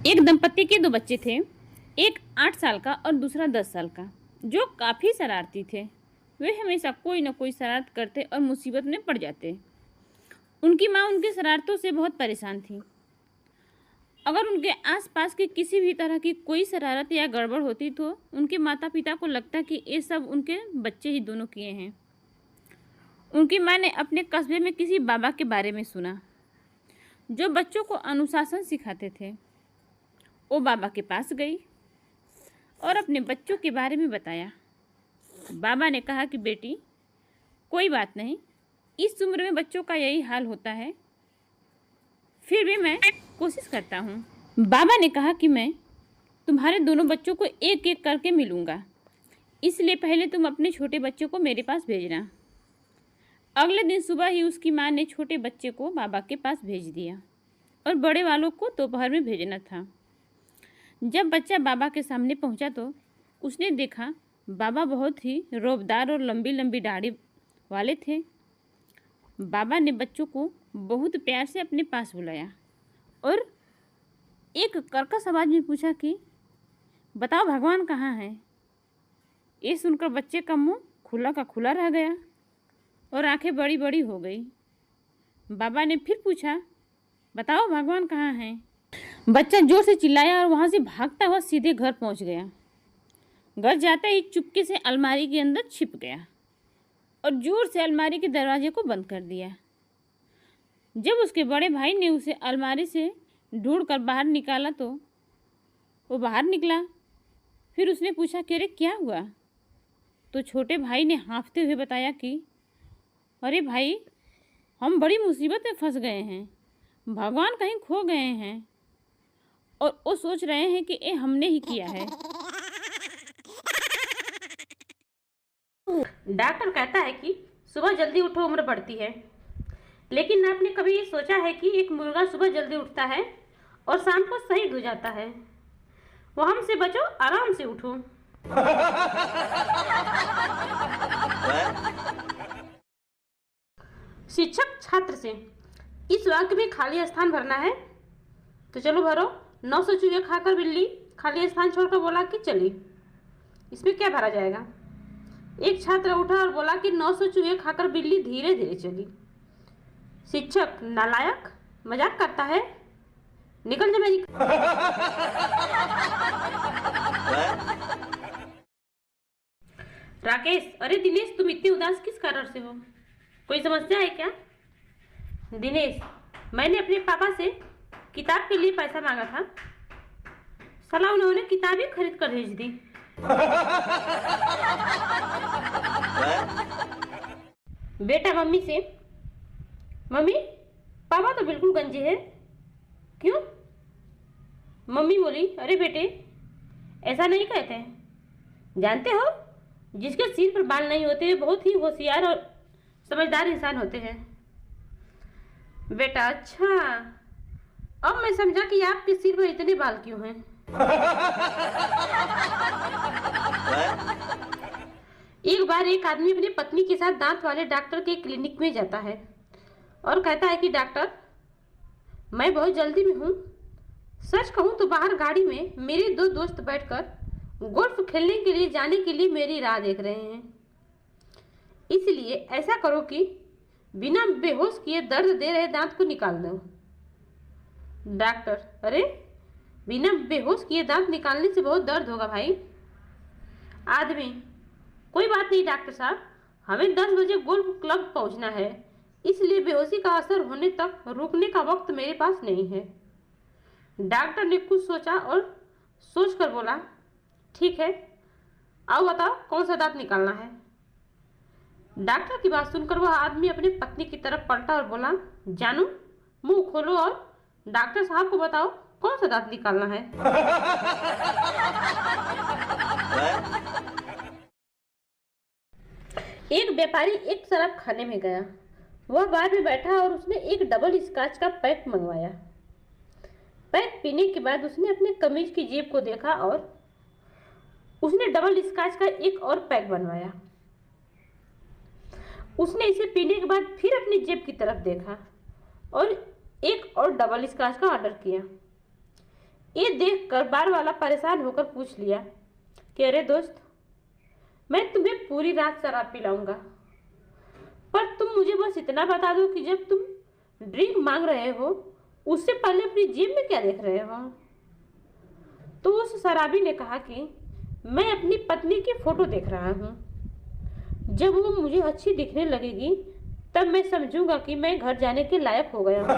एक दंपति के 2 बच्चे थे। एक 8 साल का और दूसरा 10 साल का, जो काफ़ी शरारती थे। वे हमेशा कोई न कोई शरारत करते और मुसीबत में पड़ जाते। उनकी माँ उनकी शरारतों से बहुत परेशान थी। अगर उनके आसपास की किसी भी तरह की कोई शरारत या गड़बड़ होती तो उनके माता पिता को लगता कि ये सब उनके बच्चे ही दोनों किए हैं। उनकी माँ ने अपने कस्बे में किसी बाबा के बारे में सुना, जो बच्चों को अनुशासन सिखाते थे। वो बाबा के पास गई और अपने बच्चों के बारे में बताया। बाबा ने कहा कि बेटी, कोई बात नहीं, इस उम्र में बच्चों का यही हाल होता है, फिर भी मैं कोशिश करता हूँ। बाबा ने कहा कि मैं तुम्हारे दोनों बच्चों को एक एक करके मिलूँगा, इसलिए पहले तुम अपने छोटे बच्चे को मेरे पास भेजना। अगले दिन सुबह ही उसकी माँ ने छोटे बच्चे को बाबा के पास भेज दिया और बड़े वालों को दोपहर में भेजना था। जब बच्चा बाबा के सामने पहुंचा तो उसने देखा बाबा बहुत ही रौबदार और लंबी लंबी दाढ़ी वाले थे। बाबा ने बच्चों को बहुत प्यार से अपने पास बुलाया और एक कर्कश आवाज़ में पूछा कि बताओ भगवान कहाँ है। ये सुनकर बच्चे का मुंह खुला का खुला रह गया और आंखें बड़ी बड़ी हो गई। बाबा ने फिर पूछा, बताओ भगवान कहाँ है। बच्चा जोर से चिल्लाया और वहाँ से भागता हुआ सीधे घर पहुँच गया। घर जाते ही चुपके से अलमारी के अंदर छिप गया और जोर से अलमारी के दरवाजे को बंद कर दिया। जब उसके बड़े भाई ने उसे अलमारी से ढूंढकर बाहर निकाला तो वो बाहर निकला। फिर उसने पूछा कि अरे क्या हुआ। तो छोटे भाई ने हाँफते हुए बताया कि अरे भाई, हम बड़ी मुसीबत में फंस गए हैं, भगवान कहीं खो गए हैं और वो सोच रहे हैं कि ये हमने ही किया है। डॉक्टर कहता है कि सुबह जल्दी उठो, उम्र बढ़ती है, लेकिन आपने कभी ये सोचा है कि एक मुर्गा सुबह जल्दी उठता है और शाम को शहीद हो जाता है। वो हमसे बचो, आराम से उठो। शिक्षक छात्र से, इस वाक्य में खाली स्थान भरना है, तो चलो भरो। 900 चूहे खाकर बिल्ली खाली स्थान छोड़कर बोला कि चली। इसमें क्या भरा जाएगा। एक छात्र उठा और बोला कि 900 चूहे खाकर बिल्ली धीरे धीरे चली। शिक्षक, नालायक, मजाक करता है, निकल जा मेरी। राकेश, अरे दिनेश, तुम इतने उदास किस कारण से हो, कोई समस्या है क्या। दिनेश, मैंने अपने पापा से किताब के लिए पैसा मांगा था, साला उन्होंने किताबें खरीद कर भेज दी। बेटा मम्मी से, मम्मी पापा तो बिल्कुल गंजे हैं, क्यों। मम्मी बोली, अरे बेटे, ऐसा नहीं कहते हैं, जानते हो जिसके सिर पर बाल नहीं होते बहुत ही होशियार और समझदार इंसान होते हैं। बेटा अच्छा, अब मैं समझा कि आपके सिर में इतने बाल क्यों हैं। एक बार एक आदमी अपनी पत्नी के साथ दांत वाले डॉक्टर के क्लिनिक में जाता है और कहता है कि डॉक्टर, मैं बहुत जल्दी में हूँ, सच कहूँ तो बाहर गाड़ी में मेरे 2 दोस्त बैठकर गोल्फ खेलने के लिए जाने के लिए मेरी राह देख रहे हैं, इसलिए ऐसा करो कि बिना बेहोश किए दर्द दे रहे दांत को निकाल दो। डॉक्टर, अरे बिना बेहोश किए दांत निकालने से बहुत दर्द होगा भाई। आदमी, कोई बात नहीं डॉक्टर साहब, हमें 10 बजे गोल्फ क्लब पहुंचना है, इसलिए बेहोशी का असर होने तक रुकने का वक्त मेरे पास नहीं है। डॉक्टर ने कुछ सोचा और सोचकर बोला, ठीक है, आओ बताओ कौन सा दांत निकालना है। डॉक्टर की बात सुनकर वह आदमी अपनी पत्नी की तरफ पलटा और बोला, जानू, मुंह खोलो और डॉक्टर साहब को बताओ कौन सा दांत निकालना है। एक व्यापारी एक शराब खाने में गया। वह बार में बैठा और उसने एक डबल स्कॉच का पैक मंगवाया। पैक पीने के बाद उसने अपने कमीज की जेब को देखा और उसने डबल स्कॉच का एक और पैक बनवाया। उसने इसे पीने के बाद फिर अपनी जेब की तरफ देखा और एक और डबल स्कॉच का ऑर्डर किया। ये देखकर बार वाला परेशान होकर पूछ लिया कि अरे दोस्त, मैं तुम्हें पूरी रात शराब पिलाऊंगा, पर तुम मुझे बस इतना बता दो कि जब तुम ड्रिंक मांग रहे हो उससे पहले अपनी जेब में क्या देख रहे हो। तो उस शराबी ने कहा कि मैं अपनी पत्नी की फोटो देख रहा हूँ, जब वो मुझे अच्छी दिखने लगेगी तब मैं समझूंगा कि मैं घर जाने के लायक हो गया हूँ।